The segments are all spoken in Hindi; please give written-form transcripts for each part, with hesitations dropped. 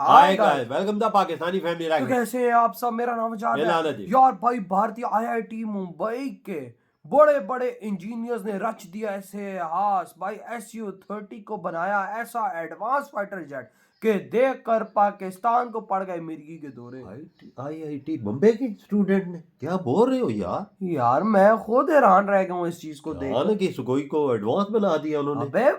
Hi guys, welcome the Pakistani family तो रैंक। कैसे हैं आप सब। मेरा नाम जाद मेरा है नाम है। यार भाई। भारतीय आईआईटी मुंबई के बड़े बड़े इंजीनियर्स ने रच दिया ऐसे हास भाई। SU-30 को बनाया ऐसा एडवांस फाइटर जेट के देखकर पाकिस्तान को पड़ गए मिर्गी के दौरे। आईआईटी बम्बे के स्टूडेंट ने क्या बोल रहे हो यार मैं खुद हैरान रह गया हूँ इस चीज को देख कि सुखोई को एडवांस बना दिया उन्होंने। अबे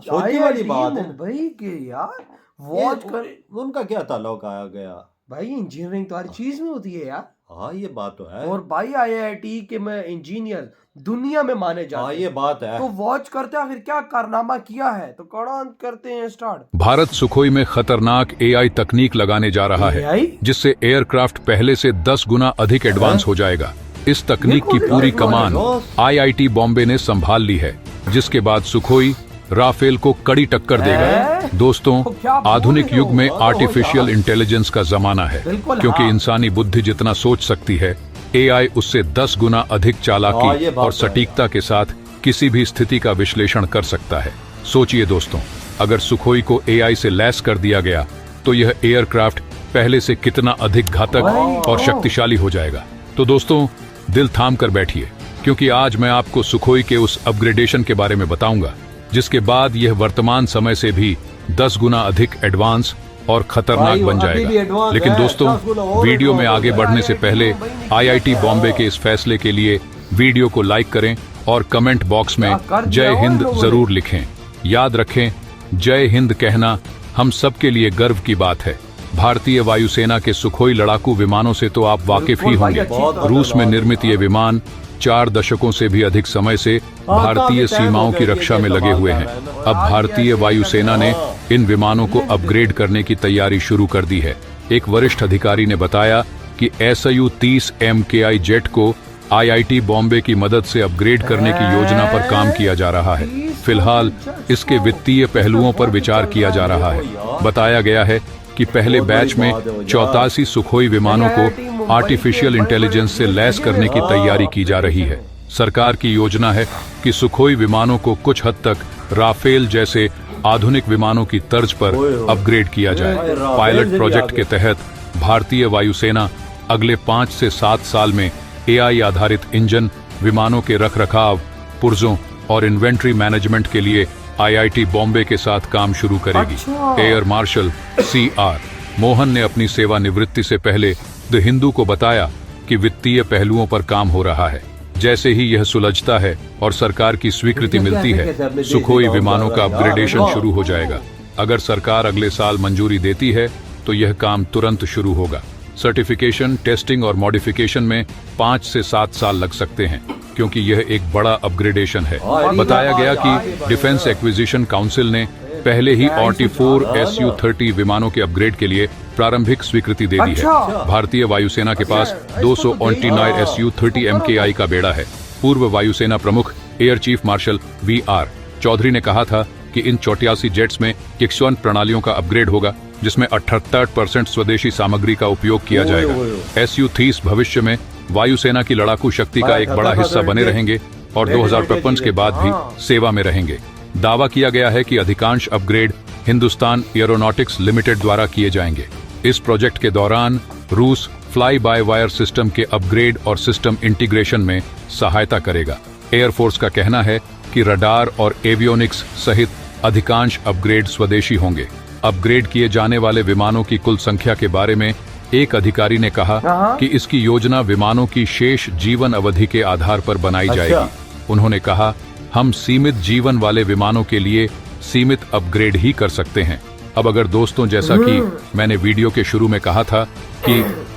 सोचने वाली बात है। मुंबई के यार वॉच कर उनका क्या ताल्लुक आया गया भाई। इंजीनियरिंग तो हर चीज में होती है यार। हाँ ये बात तो है। और भाई आईआईटी के में इंजीनियर दुनिया में माने जाते हैं। हाँ ये बात है। तो वॉच करते हैं आखिर क्या कारनामा किया है। तो कौन करते हैं स्टार्ट। भारत सुखोई में खतरनाक एआई तकनीक लगाने जा रहा है जिससे एयरक्राफ्ट पहले से 10 गुना अधिक एडवांस हो जाएगा। इस तकनीक की पूरी कमान आईआईटी बॉम्बे ने संभाल ली है, जिसके बाद सुखोई राफेल को कड़ी टक्कर देगा। दोस्तों, आधुनिक युग में आर्टिफिशियल इंटेलिजेंस का जमाना है, क्योंकि इंसानी बुद्धि जितना सोच सकती है, एआई उससे 10 गुना अधिक चालाकी और सटीकता के साथ किसी भी स्थिति का विश्लेषण कर सकता है। सोचिए दोस्तों, अगर सुखोई को एआई से लैस कर दिया गया तो यह एयरक्राफ्ट पहले से कितना अधिक घातक और शक्तिशाली हो जाएगा। तो दोस्तों, दिल थाम कर बैठिए, क्योंकि आज मैं आपको सुखोई के उस अपग्रेडेशन के बारे में बताऊंगा, जिसके बाद यह वर्तमान समय से भी 10 गुना अधिक एडवांस और खतरनाक बन जाएगा। लेकिन दोस्तों, वीडियो में आगे बढ़ने से पहले आईआईटी बॉम्बे के इस फैसले के लिए वीडियो को लाइक करें और कमेंट बॉक्स में जय हिंद जरूर लिखें। याद रखें, जय हिंद कहना हम सबके लिए गर्व की बात है। भारतीय वायुसेना के सुखोई लड़ाकू विमानों से तो आप वाकिफ ही होंगे। रूस में निर्मित ये विमान 4 दशकों से भी अधिक समय से भारतीय सीमाओं की रक्षा में लगे हुए हैं। अब भारतीय वायुसेना ने इन विमानों को अपग्रेड करने की तैयारी शुरू कर दी है। एक वरिष्ठ अधिकारी ने बताया कि SU-30 MKI जेट को आईआईटी बॉम्बे की मदद से अपग्रेड करने की योजना पर काम किया जा रहा है। फिलहाल इसके वित्तीय पहलुओं पर विचार किया जा रहा है। बताया गया है कि पहले बैच में 84 सुखोई विमानों को आर्टिफिशियल इंटेलिजेंस से लैस करने की तैयारी की जा रही है। सरकार की योजना है कि सुखोई विमानों को कुछ हद तक राफेल जैसे आधुनिक विमानों की तर्ज पर अपग्रेड किया जाए। पायलट प्रोजेक्ट के तहत भारतीय वायुसेना अगले 5 से 7 साल में एआई आधारित इंजन, विमानों के रखरखाव, पुर्जों और इन्वेंट्री मैनेजमेंट के लिए आईआईटी बॉम्बे के साथ काम शुरू करेगी। एयर मार्शल CR मोहन ने अपनी सेवानिवृत्ति से पहले द हिंदू को बताया कि वित्तीय पहलुओं पर काम हो रहा है। जैसे ही यह सुलझता है और सरकार की स्वीकृति मिलती है, सुखोई विमानों का अपग्रेडेशन शुरू हो जाएगा। अगर सरकार अगले साल मंजूरी देती है तो यह काम तुरंत शुरू होगा। सर्टिफिकेशन, टेस्टिंग और मॉडिफिकेशन में 5 से 7 साल लग सकते हैं, क्योंकि यह एक बड़ा अपग्रेडेशन है। बताया गया कि डिफेंस एक्विजिशन काउंसिल ने पहले ही 44 SU-30 विमानों के अपग्रेड के लिए प्रारंभिक स्वीकृति दे दी है। भारतीय वायुसेना के पास 229 SU-30 MKI का बेड़ा है। पूर्व वायुसेना प्रमुख air chief marshal VR Chaudhary ने कहा था कि इन 84 जेट्स में X1 प्रणालियों का अपग्रेड होगा, जिसमें 78% स्वदेशी सामग्री का उपयोग किया जाएगा। SU-30 भविष्य में वायुसेना की लड़ाकू शक्ति का एक बड़ा हिस्सा बने रहेंगे और 2055 के बाद भी सेवा में रहेंगे। दावा किया गया है कि अधिकांश अपग्रेड हिंदुस्तान एरोनॉटिक्स लिमिटेड द्वारा किए जाएंगे। इस प्रोजेक्ट के दौरान रूस फ्लाई बाय वायर सिस्टम के अपग्रेड और सिस्टम इंटीग्रेशन में सहायता करेगा। एयरफोर्स का कहना है कि रडार और एवियोनिक्स सहित अधिकांश अपग्रेड स्वदेशी होंगे। अपग्रेड किए जाने वाले विमानों की कुल संख्या के बारे में एक अधिकारी ने कहा कि इसकी योजना विमानों की शेष जीवन अवधि के आधार पर बनाई जाएगी। उन्होंने कहा, हम सीमित जीवन वाले विमानों के लिए सीमित अपग्रेड ही कर सकते हैं। अब अगर दोस्तों, जैसा कि मैंने वीडियो के शुरू में कहा था कि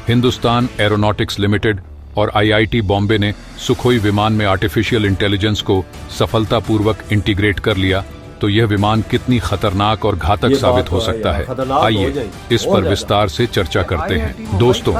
हिंदुस्तान एरोनॉटिक्स लिमिटेड और आईआईटी बॉम्बे ने सुखोई विमान में आर्टिफिशियल इंटेलिजेंस को सफलतापूर्वक इंटीग्रेट कर लिया, तो यह विमान कितनी खतरनाक और घातक साबित हो सकता है। आइए इस पर विस्तार से चर्चा करते हैं। दोस्तों,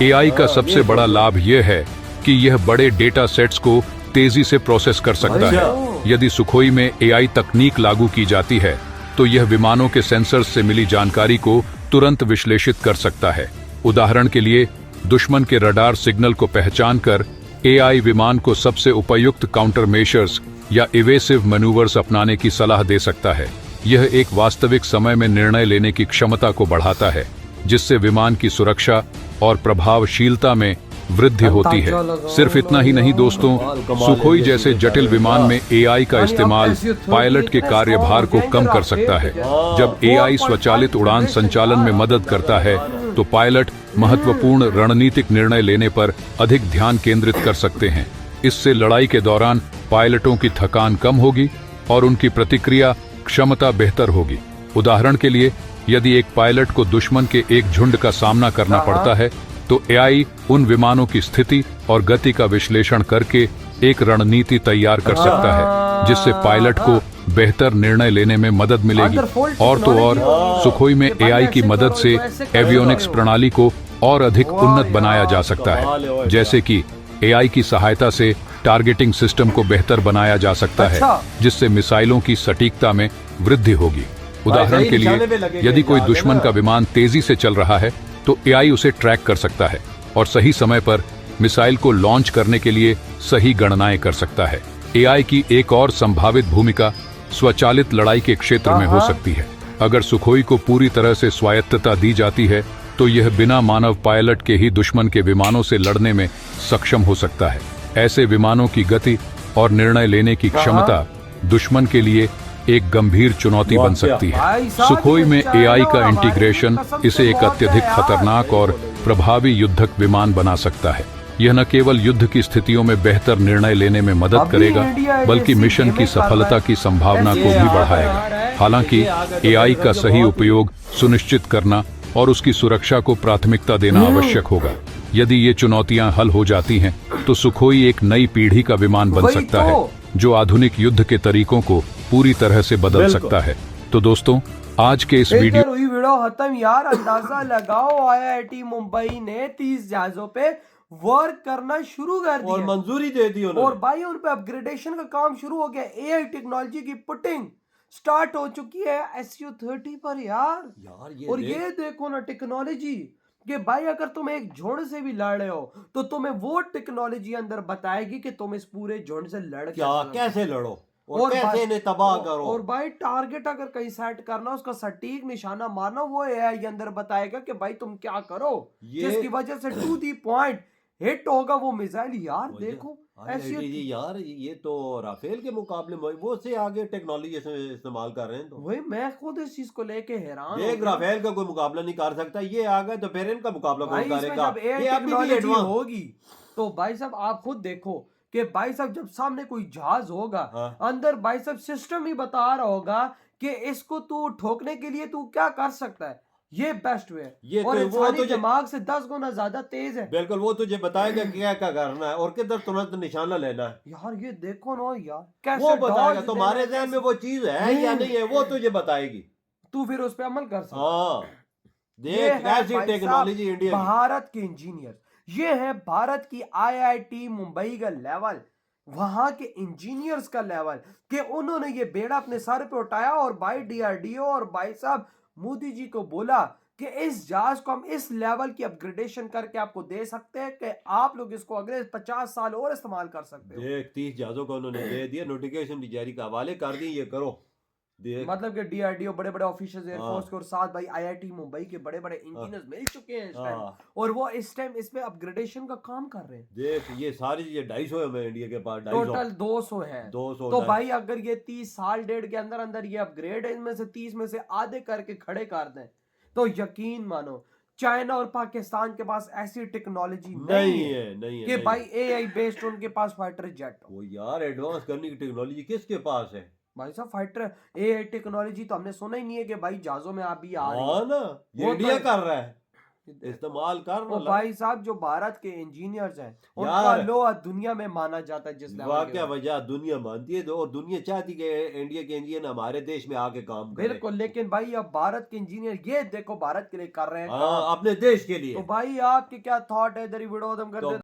एआई का सबसे बड़ा लाभ यह है कि यह बड़े डेटा सेट्स को तेजी से प्रोसेस कर सकता है। यदि सुखोई में एआई तकनीक लागू की जाती है तो यह विमानों के सेंसर्स से मिली जानकारी को तुरंत विश्लेषित कर सकता है। उदाहरण के लिए, दुश्मन के रडार सिग्नल को पहचान कर एआई विमान को सबसे उपयुक्त काउंटर मेजर्स या इवेसिव मैन्यूवर्स अपनाने की सलाह दे सकता है। यह एक वास्तविक समय में निर्णय लेने की क्षमता को बढ़ाता है, जिससे विमान की सुरक्षा और प्रभावशीलता में वृद्धि होती है। सिर्फ इतना ही नहीं दोस्तों, सुखोई जैसे जटिल विमान में एआई का इस्तेमाल पायलट के कार्यभार को कम कर सकता है। जब एआई स्वचालित उड़ान संचालन में मदद करता है, तो पायलट महत्वपूर्ण रणनीतिक निर्णय लेने पर अधिक ध्यान केंद्रित कर सकते हैं। इससे लड़ाई के दौरान पायलटों की थकान कम होगी और उनकी प्रतिक्रिया क्षमता बेहतर होगी। उदाहरण के लिए, यदि एक पायलट को दुश्मन के एक झुंड का सामना करना पड़ता है, तो एआई उन विमानों की स्थिति और गति का विश्लेषण करके एक रणनीति तैयार कर सकता है, जिससे पायलट को बेहतर निर्णय लेने में मदद मिलेगी। और तो और, सुखोई में एआई की मदद से एवियोनिक्स प्रणाली को और अधिक उन्नत बनाया जा सकता है। जैसे कि एआई की सहायता से टारगेटिंग सिस्टम को बेहतर बनाया जा सकता है, जिससे मिसाइलों की सटीकता में वृद्धि होगी। उदाहरण के लिए, यदि कोई दुश्मन का विमान तेजी से चल रहा है, तो एआई उसे ट्रैक कर सकता है और सही समय पर मिसाइल को लॉन्च करने के लिए सही गणनाएं कर सकता है। एआई की एक और संभावित भूमिका स्वचालित लड़ाई के क्षेत्र में हो सकती है। अगर सुखोई को पूरी तरह से स्वायत्तता दी जाती है, तो यह बिना मानव पायलट के ही दुश्मन के विमानों से लड़ने में सक्षम हो सकता है। ऐसे विमानों की गति और निर्णय लेने की क्षमता दुश्मन के लिए एक गंभीर चुनौती बन सकती है। सुखोई में एआई का इंटीग्रेशन इसे एक अत्यधिक खतरनाक और प्रभावी युद्धक विमान बना सकता है। यह न केवल युद्ध की स्थितियों में बेहतर निर्णय लेने में मदद करेगा, बल्कि मिशन की सफलता की संभावना को भी बढ़ाएगा। हालांकि एआई का सही उपयोग सुनिश्चित करना और उसकी सुरक्षा को प्राथमिकता देना आवश्यक होगा। यदि ये चुनौतियां हल हो जाती हैं, तो सुखोई एक नई पीढ़ी का विमान बन सकता है, जो आधुनिक युद्ध के तरीकों को पूरी तरह से बदल सकता है। तो दोस्तों, आज के इस वीडियो खत्म यार। अंदाजा लगाओ, आईआईटी मुंबई ने 30 जहाजों पे वर्क करना शुरू कर दिया और मंजूरी दे दी उन्होंने। और भाई उन पे अपग्रेडेशन का काम शुरू हो गया। एआई टेक्नोलॉजी की पुटिंग स्टार्ट हो चुकी है SU-30 पर यार। और ये देखो ना टेक्नोलॉजी कि भाई अगर तुम एक झुंड से भी लड़ रहे हो, तो तुम्हें वो टेक्नोलॉजी अंदर बताएगी कि तुम इस पूरे झुंड से लड़ कैसे लड़ो और कैसे इन्हें तबाह करो। और भाई टारगेट अगर कहीं सेट करना, उसका सटीक निशाना मारना, वो एआई के अंदर बताएगा कि भाई तुम क्या करो, जिसकी वजह से टू दी पॉइंट हिट होगा वो मिसाइल। यार देखो यार, ये तो राफेल के मुकाबले में वो से आगे टेक्नोलॉजी इस्तेमाल कर रहे हैं। तो वही मैं खुद इस चीज को लेके हैरान देख, राफेल का कोई मुकाबला नहीं कर सकता। ये आ गए तो फिर इनका मुकाबला कौन करेगा? जब एआई टेक्नोलॉजी होगी तो भाई साहब आप खुद देखो कि भाई साहब जब सामने कोई जहाज होगा, अंदर भाई साहब सिस्टम ही बता रहा होगा कि इसको तू ठोकने के लिए तू क्या कर सकता है, ये बेस्ट वे है। ये और तो वो तो दिमाग से 10 गुना ज्यादा तेज है। बिल्कुल, वो तुझे बताएगा क्या क्या करना है और किधर तुरंत निशाना लेना है। यार ये देखो ना यार, कैसे वो बताएगा। तुम्हारे ज़हन में वो चीज है या नहीं है, वो तुझे बताएगी। तू फिर उस पर अमल कर सकता। हाँ, देख ऐसी टेक्नोलॉजी इंडिया, भारत के इंजीनियर, ये है भारत की आईआईटी मुंबई का लेवल, वहां के इंजीनियर्स का लेवल, कि उन्होंने ये बेड़ा अपने सर पे उठाया और भाई डीआरडीओ और भाई साहब मोदी जी को बोला कि इस जहाज को हम इस लेवल की अपग्रेडेशन करके आपको दे सकते हैं कि आप लोग इसको अगले 50 साल और इस्तेमाल कर सकते हो। देख, 30 जहाजों को उन्होंने दे दिया, नोटिफिकेशन भी जारी का हवाले कर दी, ये करो। मतलब कि डीआरडीओ बड़े बड़े ऑफिसर्स एयरफोर्स के और साथ भाई आईआईटी मुंबई के बड़े बड़े इंजीनियर्स मिल चुके हैं इस टाइम, और वो इस टाइम इसमें अपग्रेडेशन का काम कर रहे हैं। देख, ये सारी चीजें 250 है इंडिया के पास, टोटल 200 है। 200 तो भाई अगर ये 30 साल डेढ़ के अंदर अंदर ये अपग्रेड इनमें से 30 में से आधे करके खड़े कर दें, तो यकीन मानो चाइना और पाकिस्तान के पास ऐसी टेक्नोलॉजी नहीं है कि भाई एआई बेस्ड उनके पास फाइटर जेट हो। वो यार एडवांस करने की टेक्नोलॉजी किसके पास है भाई साहब? फाइटर एआई टेक्नोलॉजी तो हमने सुना ही नहीं है कि भाई जहाजों में अभी आ रही है ना, ये इंडिया कर रहा है, इस्तेमाल कर रहा है। भाई साहब जो भारत के इंजीनियर्स हैं उनका लोहा दुनिया में माना जाता है, जिस वाकया वजह दुनिया मानती है, और दुनिया चाहती है इंडिया के इंजीनियर हमारे देश में आके काम करें। बिल्कुल, लेकिन भाई अब भारत के इंजीनियर ये देखो भारत के लिए कर रहे हैं अपने देश के लिए। तो भाई आपके क्या थॉट है? इधर ही वीडियो खत्म कर दे।